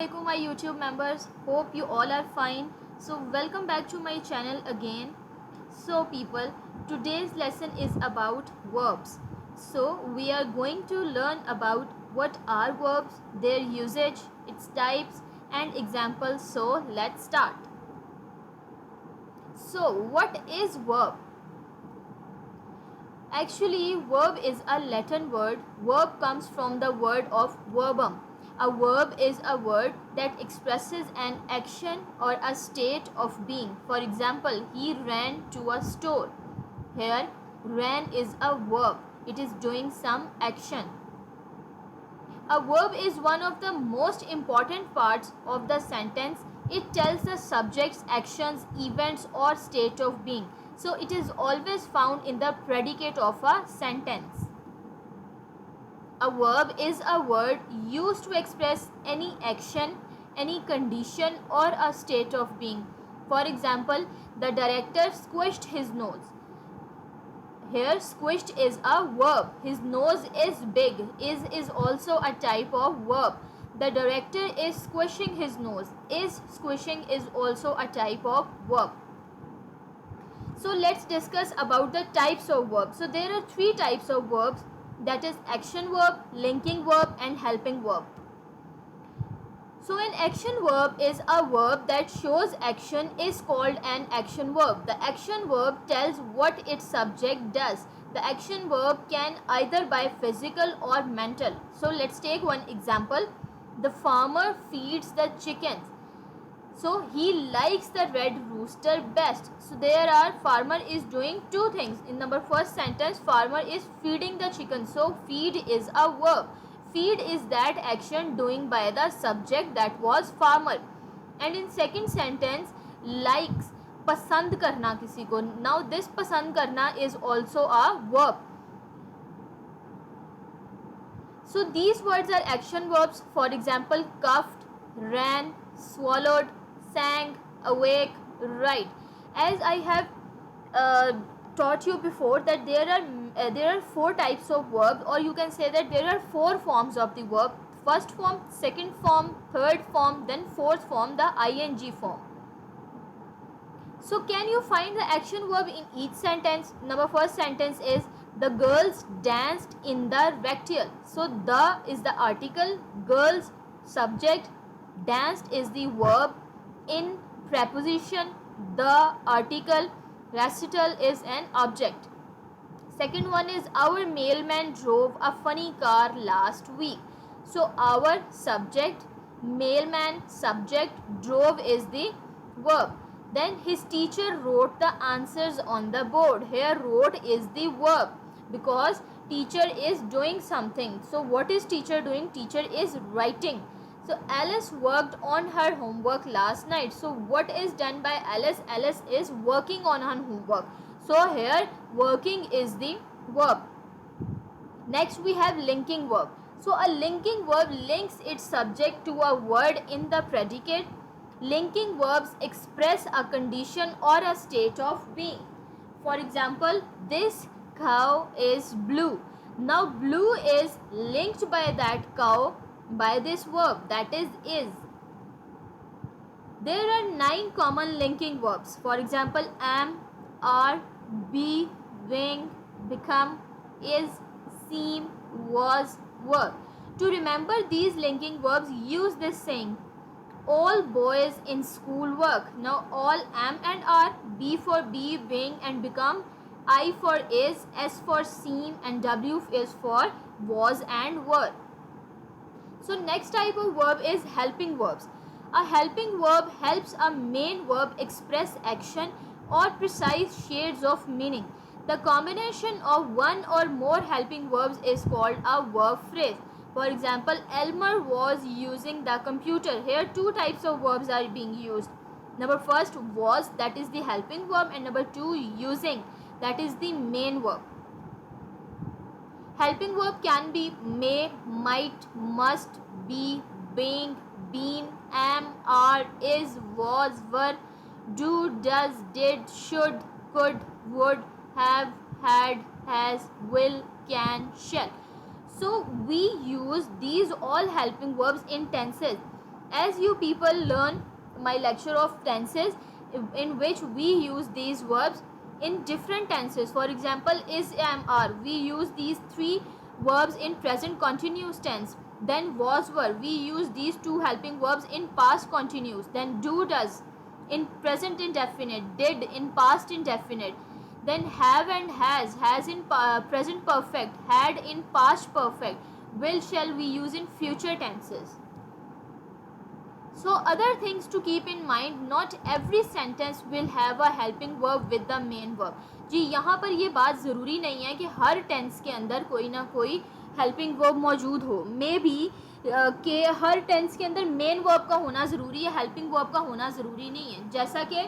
Assalamualaikum my YouTube members, hope you all are fine. So welcome back to my channel again. So people, today's lesson is about verbs. So we are going to learn about what are verbs, their usage, its types and examples. So let's start. So what is verb? Actually, verb is a Latin word. Verb comes from the word of verbum. A verb is a word that expresses an action or a state of being. For example, he ran to a store. Here, ran is a verb. It is doing some action. A verb is one of the most important parts of the sentence. It tells the subject's actions, events, or state of being. So it is always found in the predicate of a sentence. A verb is a word used to express any action, any condition, or a state of being. For example, the director squished his nose. Here, squished is a verb. His nose is big. Is also a type of verb. The director is squishing his nose. Is squishing is also a type of verb. So let's discuss about the types of verbs. So there are three types of verbs, that is action verb, linking verb and helping verb. So an action verb is a verb that shows action is called an action verb. The action verb tells what its subject does. The action verb can either be physical or mental. So let's take one example. The farmer feeds the chickens. So he likes the red rooster best. So there are farmer is doing two things. In number first sentence, farmer is feeding the chicken. So feed is a verb. Feed is that action doing by the subject, that was farmer. And in second sentence, likes, पसंद करना किसी को. Now this पसंद करना is also a verb. So these words are action verbs. For example, cuffed, ran, swallowed, sang, awake, right. As I have taught you before that there are four types of verbs, or you can say that there are four forms of the verb. First form, second form, third form, then fourth form, the ing form. So can you find the action verb in each sentence? Number first sentence is the girls danced in the rectal. So the is the article, girls subject, danced is the verb, in preposition, the article, recital is an object. Second one is our mailman drove a funny car last week. So our subject, mailman subject, drove is the verb. Then his teacher wrote the answers on the board. Here wrote is the verb because teacher is doing something. So what is teacher doing? Teacher is writing. So Alice worked on her homework last night. So what is done by Alice? Alice is working on her homework. So here working is the verb. Next we have linking verb. So a linking verb links its subject to a word in the predicate. Linking verbs express a condition or a state of being. For example, this cow is blue. Now blue is linked by that cow by this verb, that is. There are 9 common linking verbs. For example, am, are, be, being, become, is, seem, was, were. To remember these linking verbs, use this saying: all boys in school work. Now all am and are, be for be, being and become, I for is, S for seem and W is for was and were. So next type of verb is helping verbs. A helping verb helps a main verb express action or precise shades of meaning. The combination of one or more helping verbs is called a verb phrase. For example, Elmer was using the computer. Here two types of verbs are being used. Number first, was, that is the helping verb, and number two, using, that is the main verb. Helping verb can be may, might, must, be, being, been, am, are, is, was, were, do, does, did, should, could, would, have, had, has, will, can, shall. So we use these all helping verbs in tenses. As you people learn my lecture of tenses in which we use these verbs in different tenses. For example, is, am, are, we use these three verbs in present continuous tense. Then was, were, we use these two helping verbs in past continuous. Then do, does in present indefinite, did in past indefinite. Then have and has in present perfect, had in past perfect, will, shall we use in future tenses. So other things to keep in mind, not every sentence will have a helping verb with the main verb. जी यहाँ पर ये बात ज़रूरी नहीं है कि हर tense के अंदर कोई ना कोई हेल्पिंग वर्ब मौजूद हो. मे बी कि हर टेंस के अंदर मेन वर्ब का होना ज़रूरी है, हेल्पिंग वर्ब का होना ज़रूरी नहीं है. जैसा कि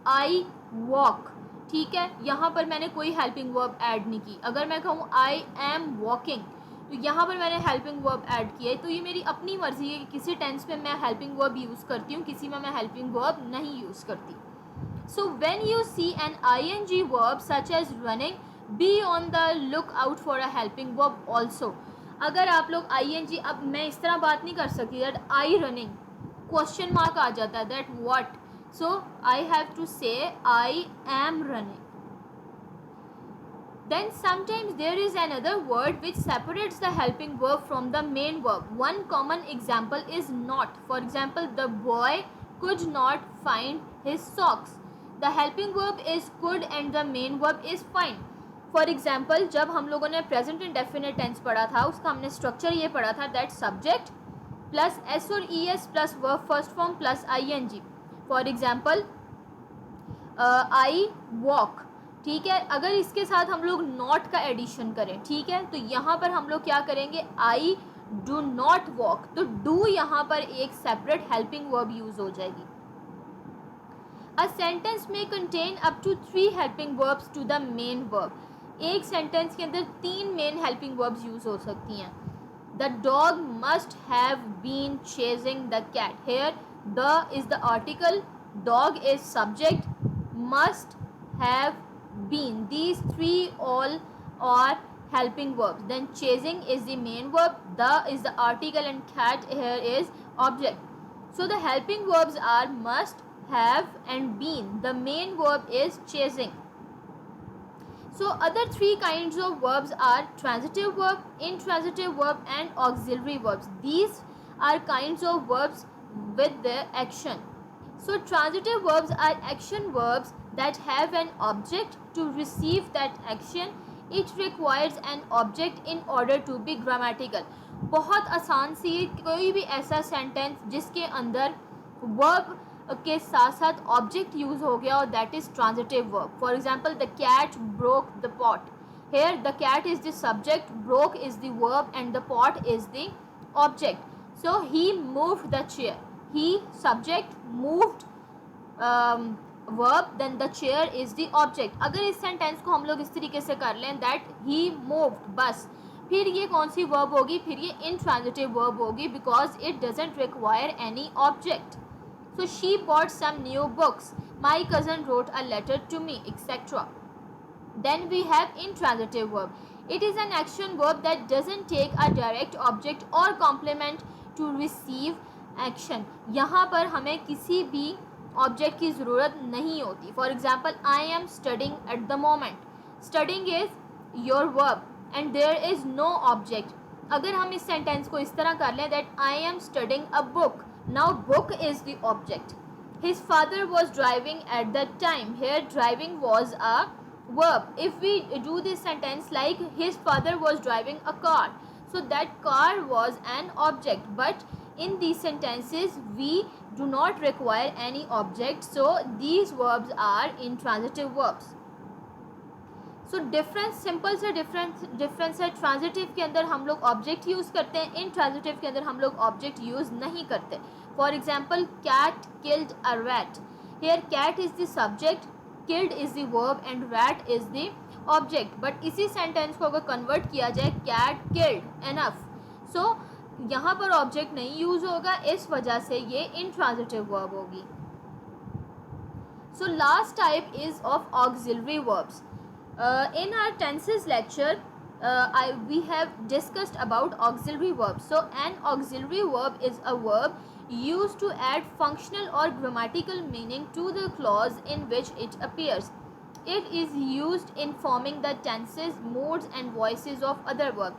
आई वॉक, ठीक है, यहाँ पर मैंने कोई हेल्पिंग वर्ब ऐड नहीं की. अगर मैं कहूँ आई एम वॉकिंग, तो यहाँ पर मैंने हेल्पिंग वर्ब ऐड किया है. तो ये मेरी अपनी मर्जी है कि किसी टेंस में मैं हेल्पिंग वर्ब यूज़ करती हूँ, किसी में मैं हेल्पिंग वर्ब नहीं यूज़ करती. So when you see an ing verb such as running, be on the lookout for a helping verb also. अगर आप लोग ing, अब मैं इस तरह बात नहीं कर सकती that I running, question mark आ जाता है that what. So I have to say I am running. Then sometimes there is another word which separates the helping verb from the main verb. One common example is not. For example, the boy could not find his socks. The helping verb is could and the main verb is find. For example, जब हम लोगों ने present indefinite tense पढ़ा था, उसका हमने structure ये पढ़ा था that subject plus s और es plus verb first form plus ing. For example, I walk, ठीक है. अगर इसके साथ हम लोग नॉट का एडिशन करें, ठीक है, तो यहाँ पर हम लोग क्या करेंगे, आई डू नॉट वॉक, तो डू यहाँ पर एक सेपरेट हेल्पिंग वर्ब यूज हो जाएगी. अ सेंटेंस में contain up to 3 helping verbs to the main verb. एक सेंटेंस के अंदर 3 मेन हेल्पिंग वर्ब्स यूज हो सकती हैं. The dog must have been chasing the cat. Here the is the article, dog is subject, must have been, these three all are helping verbs. Then chasing is the main verb, the is the article and cat here is object. So the helping verbs are must, have and been. The main verb is chasing. So other 3 kinds of verbs are transitive verb, intransitive verb and auxiliary verbs. These are kinds of verbs with their action. So transitive verbs are action verbs that have an object to receive that action. It requires an object in order to be grammatical. बहुत आसान सी, कोई भी ऐसा sentence जिसके अंदर verb के साथ साथ ऑब्जेक्ट यूज हो गया और that is transitive verb. For example, the cat broke the pot. Here the cat is the subject, broke is the verb and the pot is the object. So he moved the chair, he subject, moved verb, then the chair is the object. अगर इस sentence को हम लोग इस तरीके से कर लें that he moved, बस फिर ये कौन सी वर्ब होगी, फिर ये intransitive verb होगी because it doesn't require any object. So she bought some new books, my cousin wrote a letter to me, etc. Then we have intransitive verb. It is an action verb that doesn't take a direct object or complement to receive action. यहाँ पर हमें किसी भी object की ज़रूरत नहीं होती. For example, I am studying at the moment. Studying is your verb and there is no object. अगर हम इस सेंटेंस को इस तरह कर लें that I am studying a book, now book is the object. His father was driving at the time. Here driving was a verb. If we do this sentence like his father was driving a car, so that car was an object, but in these sentences we do not require any object, so these verbs are intransitive verbs. So difference, simple से difference है. Transitive के अंदर हम लोग object use करते हैं, intransitive के अंदर हम लोग ऑब्जेक्ट यूज़ नहीं करते. For example, cat killed a rat. Here cat is the subject, killed is the verb and rat is the object. But इसी सेंटेंस को अगर कन्वर्ट किया जाए, कैट किल्ड एनफ, सो यहाँ पर ऑब्जेक्ट नहीं यूज होगा, इस वजह से ये इंट्रांजिटिव वर्ब होगी. So last type is of auxiliary verbs. in our tenses lecture we have discussed about auxiliary verbs. So an auxiliary verb is a verb used to add functional or grammatical meaning to the clause in which it appears. It is used in forming the tenses, modes and voices of other verbs.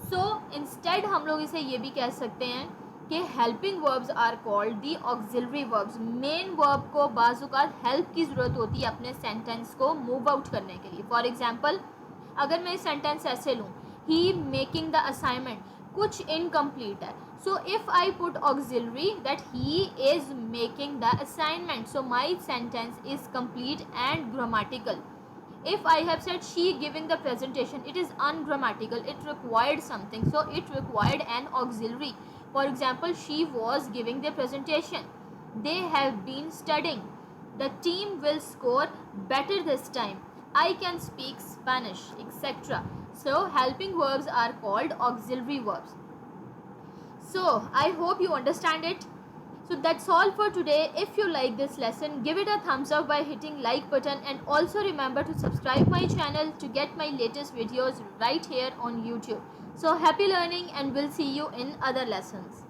So instead हम लोग इसे ये भी कह सकते हैं कि helping verbs are called the auxiliary verbs. Main verb को बाज़-औक़ात help की ज़रूरत होती है अपने sentence को move out करने के लिए. For example, अगर मैं sentence ऐसे लूँ, he making the assignment, कुछ incomplete है. So if I put auxiliary that he is making the assignment, so my sentence is complete and grammatical. If I have said she giving the presentation, it is ungrammatical, it required something, so it required an auxiliary. For example, she was giving the presentation, they have been studying, the team will score better this time, I can speak Spanish, etc. So helping verbs are called auxiliary verbs. So I hope you understand it. So that's all for today. If you like this lesson, give it a thumbs up by hitting like button, and also remember to subscribe my channel to get my latest videos right here on YouTube. So happy learning, and we'll see you in other lessons.